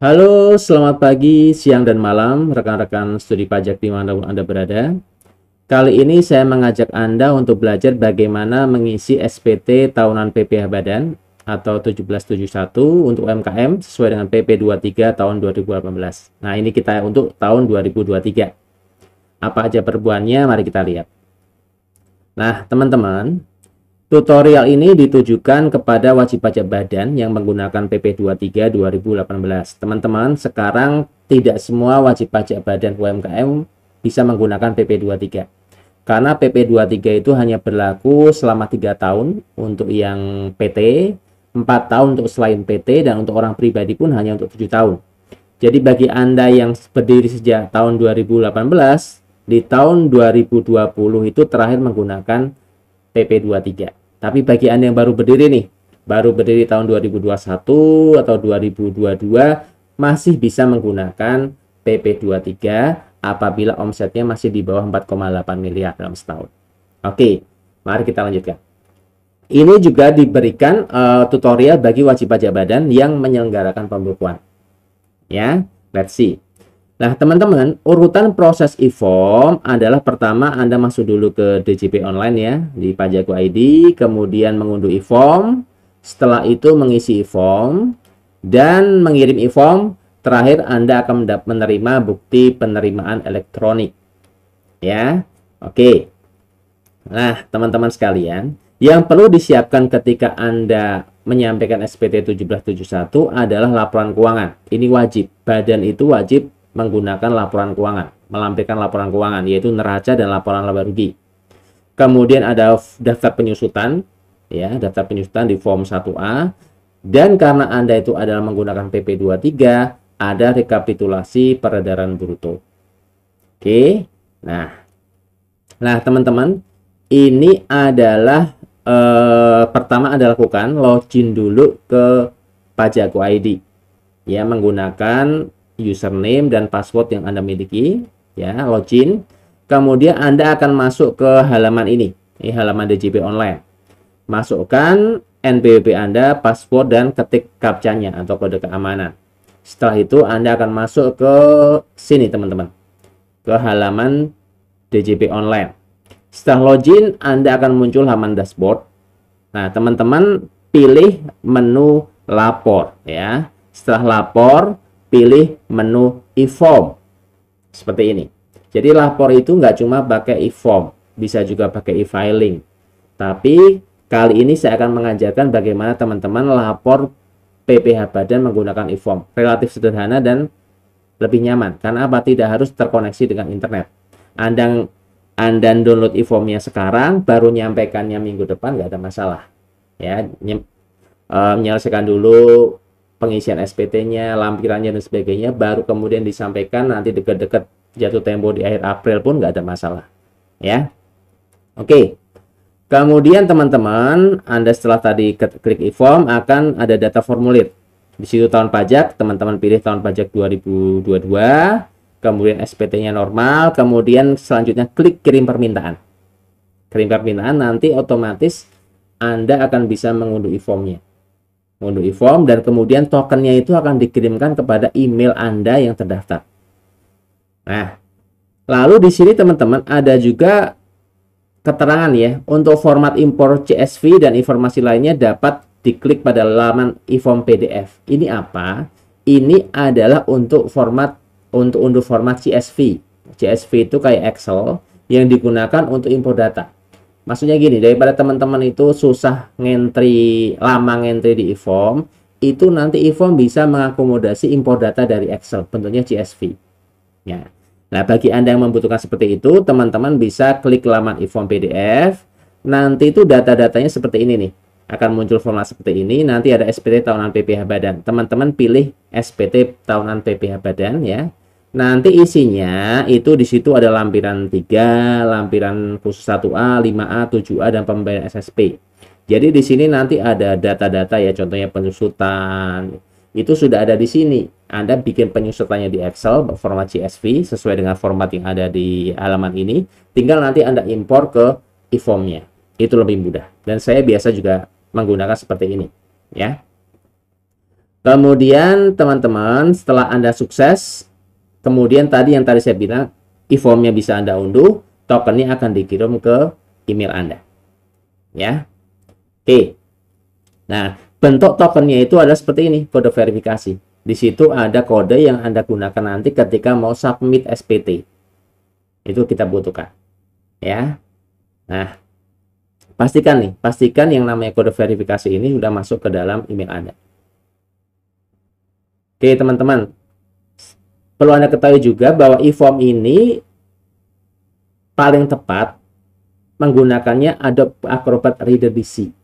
Halo, selamat pagi, siang, dan malam, rekan-rekan studi pajak dimanapun Anda berada. Kali ini saya mengajak Anda untuk belajar bagaimana mengisi SPT tahunan PPh Badan atau 1771 untuk UMKM sesuai dengan PP 23 tahun 2018. Nah, ini kita untuk tahun 2023. Apa aja perbuannya? Mari kita lihat. Nah, teman-teman, tutorial ini ditujukan kepada wajib pajak badan yang menggunakan PP 23 2018. Teman-teman, sekarang tidak semua wajib pajak badan UMKM bisa menggunakan PP 23. Karena PP 23 itu hanya berlaku selama 3 tahun untuk yang PT, 4 tahun untuk selain PT, dan untuk orang pribadi pun hanya untuk 7 tahun. Jadi bagi Anda yang berdiri sejak tahun 2018, di tahun 2020 itu terakhir menggunakan PP 23. Tapi bagi Anda yang baru berdiri nih, baru berdiri tahun 2021 atau 2022, masih bisa menggunakan PP 23 apabila omsetnya masih di bawah 4,8 miliar dalam setahun. Oke, mari kita lanjutkan. Ini juga diberikan tutorial bagi wajib pajak badan yang menyelenggarakan pembukuan. Ya, let's see. Nah, teman-teman, urutan proses e-form adalah pertama Anda masuk dulu ke DJP online ya, di Pajaku ID, kemudian mengunduh e-form, setelah itu mengisi e-form, dan mengirim e-form, terakhir Anda akan menerima bukti penerimaan elektronik. Ya, oke. Nah, teman-teman sekalian, yang perlu disiapkan ketika Anda menyampaikan SPT 1771 adalah laporan keuangan. Ini wajib, badan itu wajib menggunakan laporan keuangan, melampirkan laporan keuangan, yaitu neraca dan laporan laba rugi. Kemudian ada daftar penyusutan, ya, daftar penyusutan di form 1A, dan karena Anda itu adalah menggunakan PP 23, ada rekapitulasi peredaran bruto. Oke, nah teman-teman, ini adalah pertama Anda lakukan login dulu ke Pajaku ID, ya, menggunakan username dan password yang Anda miliki, ya, login. Kemudian Anda akan masuk ke halaman ini halaman DJP online. Masukkan NPWP Anda, password, dan ketik captcha-nya atau kode keamanan. Setelah itu Anda akan masuk ke sini teman-teman, ke halaman DJP online. Setelah login, Anda akan muncul halaman dashboard. Nah, teman-teman pilih menu lapor, ya. Setelah lapor, pilih menu e-form seperti ini. Jadi lapor itu nggak cuma pakai e-form, bisa juga pakai e-filing. Tapi kali ini saya akan mengajarkan bagaimana teman-teman lapor PPh Badan menggunakan e-form. Relatif sederhana dan lebih nyaman. Karena apa? Tidak harus terkoneksi dengan internet. Anda download e-formnya sekarang, baru nyampaikannya minggu depan, nggak ada masalah. Ya, menyelesaikan dulu pengisian SPT-nya, lampirannya, dan sebagainya, baru kemudian disampaikan nanti dekat-dekat jatuh tempo di akhir April pun nggak ada masalah. Ya, oke. Kemudian teman-teman, Anda setelah tadi klik e-form akan ada data formulir. Di situ tahun pajak, teman-teman pilih tahun pajak 2022, kemudian SPT-nya normal, kemudian selanjutnya klik kirim permintaan. Kirim permintaan, nanti otomatis Anda akan bisa mengunduh e-formnya. Mengunduh e-form, dan kemudian tokennya itu akan dikirimkan kepada email Anda yang terdaftar. Nah, lalu di sini teman-teman ada juga keterangan ya, untuk format impor CSV dan informasi lainnya dapat diklik pada laman e-form PDF. Ini apa? Ini adalah untuk unduh format CSV. CSV itu kayak Excel yang digunakan untuk impor data. Maksudnya gini, daripada teman-teman itu susah lama ngentri di e-form, itu nanti e-form bisa mengakomodasi impor data dari Excel, bentuknya CSV. Ya. Nah, bagi Anda yang membutuhkan seperti itu, teman-teman bisa klik laman e-form PDF. Nanti itu data-datanya seperti ini nih. Akan muncul format seperti ini, nanti ada SPT tahunan PPh Badan. Teman-teman pilih SPT tahunan PPh Badan ya. Nanti isinya itu di situ ada lampiran 3, lampiran khusus 1A, 5A, 7A, dan pembayaran SSP. Jadi di sini nanti ada data-data ya, contohnya penyusutan. Itu sudah ada di sini. Anda bikin penyusutannya di Excel format CSV sesuai dengan format yang ada di halaman ini. Tinggal nanti Anda impor ke e-formnya. Itu lebih mudah. Dan saya biasa juga menggunakan seperti ini, ya. Kemudian teman-teman setelah Anda sukses, kemudian tadi yang tadi saya bilang, e-formnya bisa Anda unduh, tokennya akan dikirim ke email Anda. Ya. Oke. Nah, bentuk tokennya itu adalah seperti ini, kode verifikasi. Di situ ada kode yang Anda gunakan nanti ketika mau submit SPT. Itu kita butuhkan. Ya. Nah, pastikan yang namanya kode verifikasi ini sudah masuk ke dalam email Anda. Oke, teman-teman. Perlu Anda ketahui juga bahwa e-form ini paling tepat menggunakannya Adobe Acrobat Reader DC.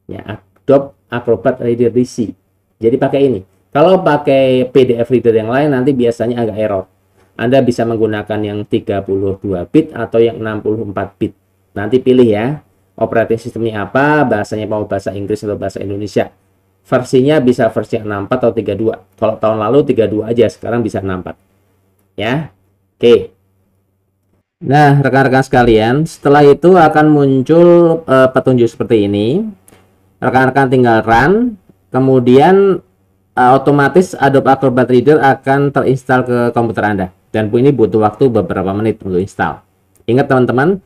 Ya, Adobe Acrobat Reader DC. Jadi pakai ini. Kalau pakai PDF reader yang lain nanti biasanya agak error. Anda bisa menggunakan yang 32 bit atau yang 64 bit. Nanti pilih ya, operating sistemnya apa, bahasanya mau bahasa Inggris atau bahasa Indonesia. Versinya bisa versi 64 atau 32. Kalau tahun lalu 32 aja, sekarang bisa 64. Ya. Oke. Nah, rekan-rekan sekalian, setelah itu akan muncul petunjuk seperti ini. Rekan-rekan tinggal run, kemudian otomatis Adobe Acrobat Reader akan terinstall ke komputer Anda. Dan ini butuh waktu beberapa menit untuk install. Ingat teman-teman,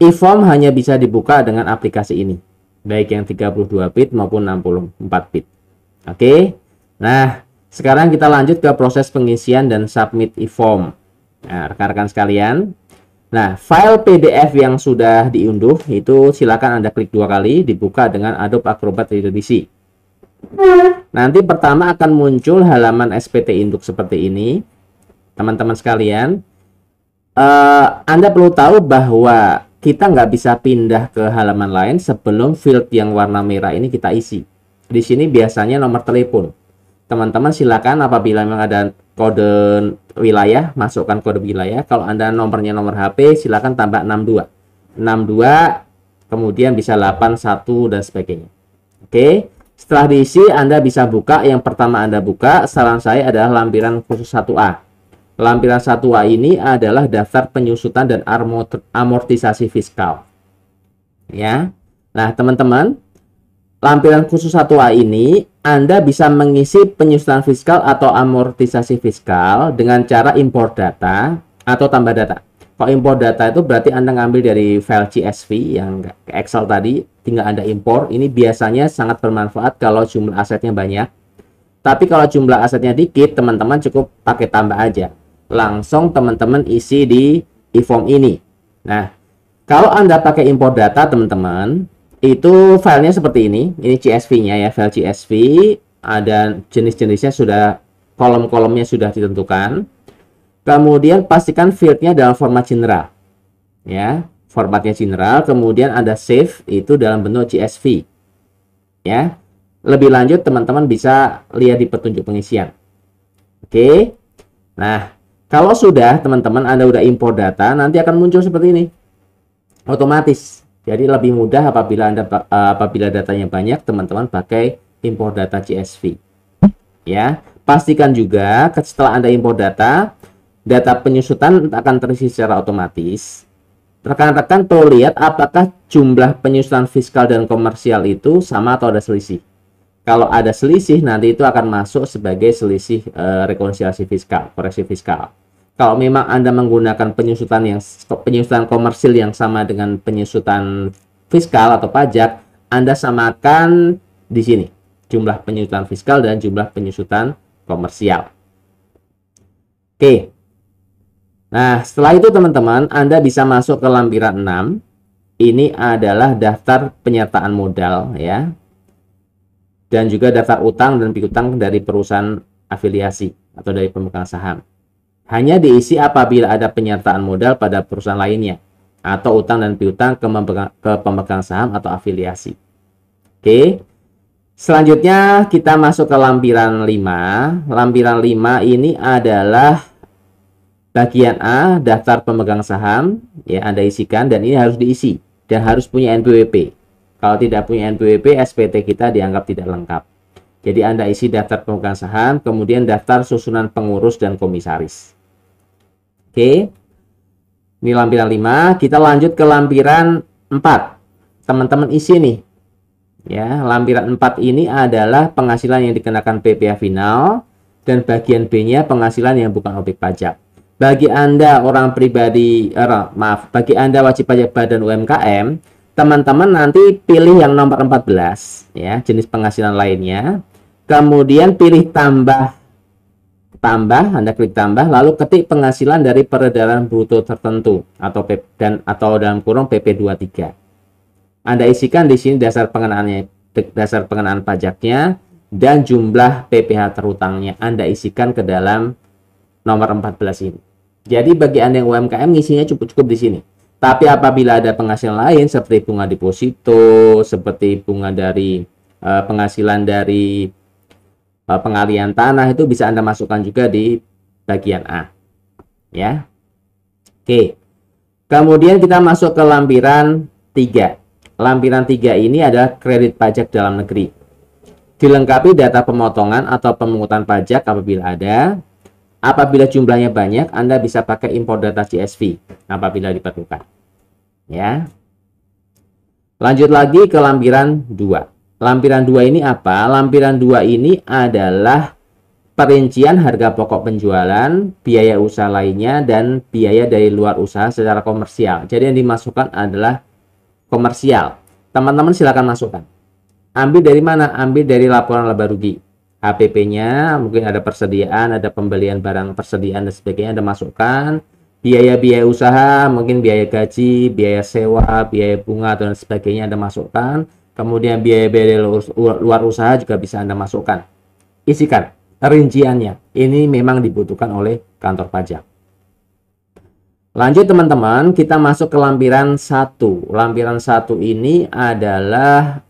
e-form hanya bisa dibuka dengan aplikasi ini, baik yang 32 bit maupun 64 bit. Oke. Nah, sekarang kita lanjut ke proses pengisian dan submit e-form. Nah, rekan-rekan sekalian, nah, file PDF yang sudah diunduh itu silakan Anda klik 2 kali, dibuka dengan Adobe Acrobat Reader DC. Nanti pertama akan muncul halaman SPT Induk seperti ini. Teman-teman sekalian, Anda perlu tahu bahwa kita nggak bisa pindah ke halaman lain sebelum field yang warna merah ini kita isi. Di sini biasanya nomor telepon. Teman-teman silakan apabila memang ada kode wilayah, masukkan kode wilayah. Kalau Anda nomornya nomor HP, silakan tambah 62. 62, kemudian bisa 81 dan sebagainya. Oke, setelah diisi Anda bisa buka. Yang pertama Anda buka, saran saya adalah lampiran khusus 1A. Lampiran 1A ini adalah daftar penyusutan dan amortisasi fiskal. Ya. Nah, teman-teman, lampiran khusus 1A ini Anda bisa mengisi penyusutan fiskal atau amortisasi fiskal dengan cara import data atau tambah data. Kalau import data itu berarti Anda ngambil dari file CSV yang Excel tadi, tinggal Anda import. Ini biasanya sangat bermanfaat kalau jumlah asetnya banyak. Tapi kalau jumlah asetnya dikit, teman-teman cukup pakai tambah aja. Langsung teman-teman isi di e-form ini. Nah, kalau Anda pakai import data, teman-teman, itu filenya seperti ini. Ini CSV-nya ya, file CSV. Ada jenis-jenisnya sudah, kolom-kolomnya sudah ditentukan. Kemudian pastikan fieldnya dalam format general. Ya, formatnya general. Kemudian ada save, itu dalam bentuk CSV. Ya, lebih lanjut teman-teman bisa lihat di petunjuk pengisian. Oke. Nah, kalau sudah teman-teman Anda udah import data, nanti akan muncul seperti ini. Otomatis. Jadi lebih mudah apabila datanya banyak, teman-teman pakai import data CSV. Ya, pastikan juga setelah Anda import data penyusutan akan terisi secara otomatis. Rekan-rekan perlu lihat apakah jumlah penyusutan fiskal dan komersial itu sama atau ada selisih. Kalau ada selisih, nanti itu akan masuk sebagai selisih rekonsiliasi fiskal, koreksi fiskal. Kalau memang Anda menggunakan penyusutan komersil yang sama dengan penyusutan fiskal atau pajak, Anda samakan di sini jumlah penyusutan fiskal dan jumlah penyusutan komersial. Oke. Nah, setelah itu teman-teman, Anda bisa masuk ke lampiran 6. Ini adalah daftar penyertaan modal ya. Dan juga daftar utang dan piutang dari perusahaan afiliasi atau dari pemegang saham. Hanya diisi apabila ada penyertaan modal pada perusahaan lainnya atau utang dan piutang ke pemegang saham atau afiliasi. Oke. Selanjutnya kita masuk ke lampiran 5. Lampiran 5 ini adalah bagian A, daftar pemegang saham, ya Anda isikan dan ini harus diisi dan harus punya NPWP. Kalau tidak punya NPWP, SPT kita dianggap tidak lengkap. Jadi Anda isi daftar pemegang saham, kemudian daftar susunan pengurus dan komisaris. Oke. Ini lampiran 5, kita lanjut ke lampiran 4. Teman-teman isi nih. Ya, lampiran 4 ini adalah penghasilan yang dikenakan PPh final dan bagian B-nya penghasilan yang bukan objek pajak. Bagi Anda orang pribadi, bagi Anda wajib pajak badan UMKM, teman-teman nanti pilih yang nomor 14 ya, jenis penghasilan lainnya. Kemudian pilih tambah, Anda klik tambah, lalu ketik penghasilan dari peredaran bruto tertentu atau dalam kurung PP23. Anda isikan di sini dasar pengenaan pajaknya dan jumlah PPh terhutangnya. Anda isikan ke dalam nomor 14 ini. Jadi bagi Anda yang UMKM ngisinya cukup di sini. Tapi apabila ada penghasilan lain seperti bunga deposito, seperti bunga dari penghasilan dari pengalian tanah, itu bisa Anda masukkan juga di bagian A. Ya. Oke. Kemudian kita masuk ke lampiran 3. Lampiran 3 ini adalah kredit pajak dalam negeri. Dilengkapi data pemotongan atau pemungutan pajak apabila ada. Apabila jumlahnya banyak, Anda bisa pakai import data CSV apabila diperlukan. Ya. Lanjut lagi ke lampiran 2. Lampiran 2 ini apa? Lampiran 2 ini adalah perincian harga pokok penjualan, biaya usaha lainnya, dan biaya dari luar usaha secara komersial. Jadi yang dimasukkan adalah komersial. Teman-teman silakan masukkan. Ambil dari mana? Ambil dari laporan laba rugi. HPP-nya, mungkin ada persediaan, ada pembelian barang persediaan dan sebagainya, Anda masukkan. Biaya-biaya usaha, mungkin biaya gaji, biaya sewa, biaya bunga, dan sebagainya Anda masukkan. Kemudian biaya-biaya luar usaha juga bisa Anda masukkan. Isikan rinciannya. Ini memang dibutuhkan oleh kantor pajak. Lanjut teman-teman, kita masuk ke lampiran 1. Lampiran 1 ini adalah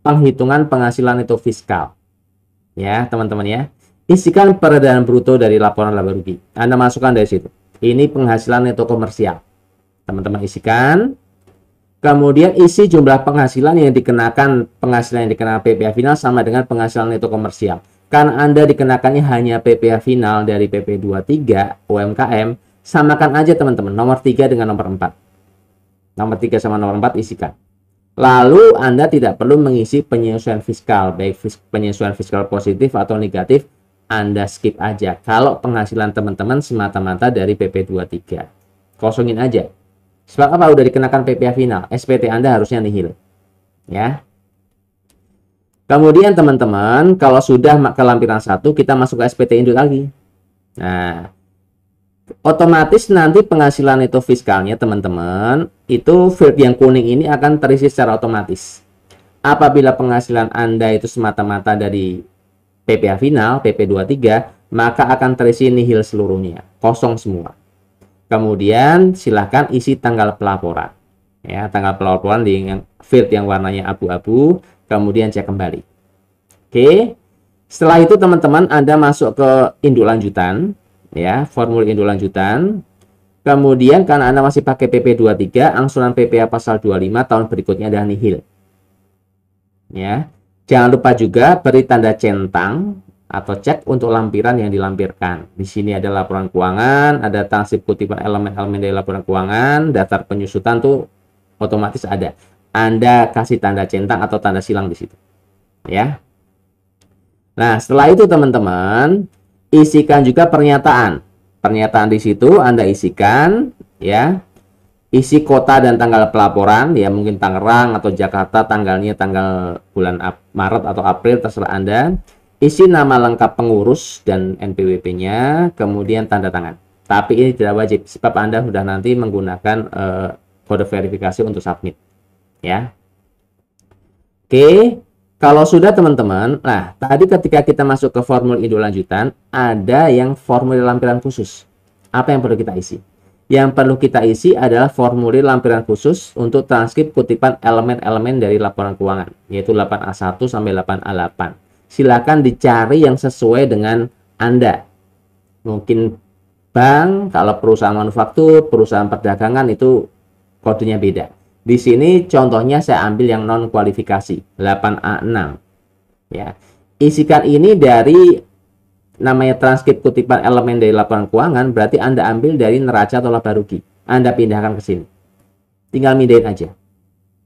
penghitungan penghasilan neto fiskal. Ya, teman-teman ya. Isikan peredaran bruto dari laporan laba rugi. Anda masukkan dari situ. Ini penghasilan neto komersial. Teman-teman isikan. Kemudian isi jumlah penghasilan yang dikenakan PPh final sama dengan penghasilan neto komersial. Karena Anda dikenakannya hanya PPh final dari PP23 UMKM, samakan aja teman-teman nomor 3 dengan nomor 4. Nomor 3 sama nomor 4 isikan. Lalu Anda tidak perlu mengisi penyesuaian fiskal, baik penyesuaian fiskal positif atau negatif, Anda skip aja. Kalau penghasilan teman-teman semata-mata dari PP23, kosongin aja. Sebab apa? Udah dikenakan PPh final, SPT Anda harusnya nihil. Ya. Kemudian teman-teman, kalau sudah ke lampiran 1, kita masuk ke SPT induk lagi. Nah, otomatis nanti penghasilan itu fiskalnya teman-teman, itu field yang kuning ini akan terisi secara otomatis. Apabila penghasilan Anda itu semata-mata dari PPh final, PP23, maka akan terisi nihil seluruhnya, kosong semua. Kemudian silahkan isi tanggal pelaporan. Ya, tanggal pelaporan di field yang warnanya abu-abu, kemudian cek kembali. Oke. Setelah itu teman-teman Anda masuk ke induk lanjutan, ya, formulir induk lanjutan. Kemudian karena Anda masih pakai PP23, angsuran PPh pasal 25 tahun berikutnya adalah nihil. Ya. Jangan lupa juga beri tanda centang atau cek untuk lampiran yang dilampirkan. Di sini ada laporan keuangan, ada transkrip kutipan elemen-elemen dari laporan keuangan, daftar penyusutan tuh otomatis ada. Anda kasih tanda centang atau tanda silang di situ. Ya. Nah, setelah itu teman-teman, isikan juga pernyataan. Pernyataan di situ Anda isikan, ya. Isi kota dan tanggal pelaporan, ya mungkin Tangerang atau Jakarta, tanggalnya tanggal bulan Maret atau April, terserah Anda. Isi nama lengkap pengurus dan NPWP-nya, kemudian tanda tangan. Tapi ini tidak wajib, sebab Anda sudah nanti menggunakan kode verifikasi untuk submit. Ya. Oke, kalau sudah teman-teman, nah tadi ketika kita masuk ke formulir induk lanjutan, ada yang formulir lampiran khusus. Apa yang perlu kita isi? Yang perlu kita isi adalah formulir lampiran khusus untuk transkrip kutipan elemen-elemen dari laporan keuangan, yaitu 8A1 sampai 8A8. Silakan dicari yang sesuai dengan Anda. Mungkin bank, kalau perusahaan manufaktur, perusahaan perdagangan itu kodenya beda. Di sini contohnya saya ambil yang non kualifikasi 8A6. Ya. Isikan ini dari namanya transkrip kutipan elemen dari laporan keuangan, berarti Anda ambil dari neraca atau laba rugi. Anda pindahkan ke sini. Tinggal mindahin aja.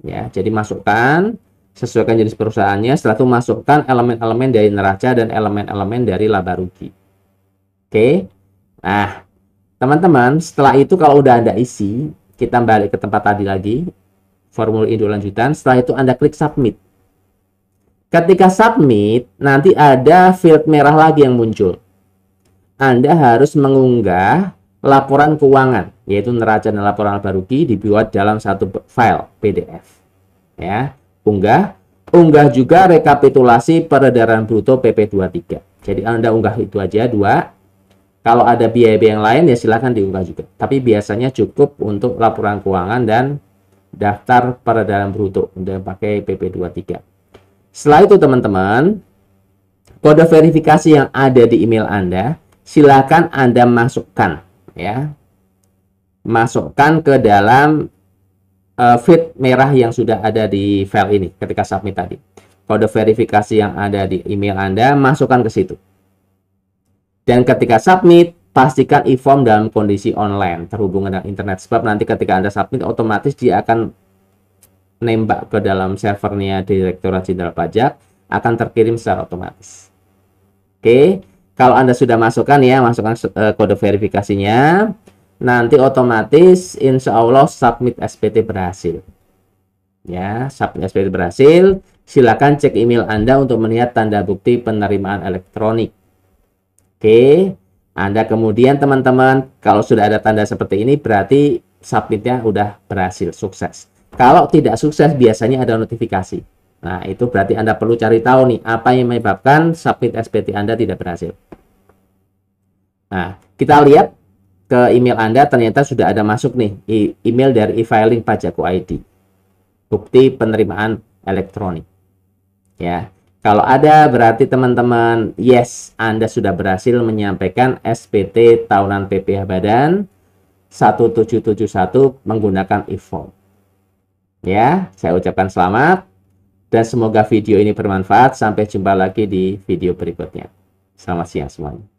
Ya, jadi masukkan. sesuaikan jenis perusahaannya. Setelah itu masukkan elemen-elemen dari neraca dan elemen-elemen dari laba rugi. Oke. Nah, teman-teman, setelah itu kalau udah Anda isi, kita balik ke tempat tadi lagi, formulir induk lanjutan. Setelah itu Anda klik submit. Ketika submit, nanti ada field merah lagi yang muncul. Anda harus mengunggah laporan keuangan, yaitu neraca dan laporan laba rugi dibuat dalam satu file PDF. Ya, unggah juga rekapitulasi peredaran bruto PP23. Jadi Anda unggah itu aja 2. Kalau ada biaya-biaya yang lain ya silahkan diunggah juga. Tapi biasanya cukup untuk laporan keuangan dan daftar peredaran bruto untuk pakai PP23. Setelah itu teman-teman, kode verifikasi yang ada di email Anda, silakan Anda masukkan ya. Masukkan ke dalam field merah yang sudah ada di file ini ketika submit tadi. Kode verifikasi yang ada di email Anda, masukkan ke situ. Dan ketika submit, pastikan e-form dalam kondisi online, terhubung dengan internet. Sebab nanti ketika Anda submit, otomatis dia akan nembak ke dalam servernya Direktorat Jenderal Pajak, akan terkirim secara otomatis. Oke, kalau Anda sudah masukkan ya, masukkan kode verifikasinya, nanti otomatis insya Allah submit SPT berhasil. Ya, submit SPT berhasil. Silakan cek email Anda untuk melihat tanda bukti penerimaan elektronik. Oke, Anda kemudian teman-teman, kalau sudah ada tanda seperti ini berarti submitnya udah berhasil, sukses. Kalau tidak sukses biasanya ada notifikasi. Nah, itu berarti Anda perlu cari tahu nih apa yang menyebabkan submit SPT Anda tidak berhasil. Nah, kita lihat ke email Anda, ternyata sudah ada masuk nih email dari e-filing Pajakku ID. Bukti penerimaan elektronik. Ya. Kalau ada berarti teman-teman, yes, Anda sudah berhasil menyampaikan SPT tahunan PPh Badan 1771 menggunakan e-form. Ya, saya ucapkan selamat dan semoga video ini bermanfaat. Sampai jumpa lagi di video berikutnya. Selamat siang semuanya.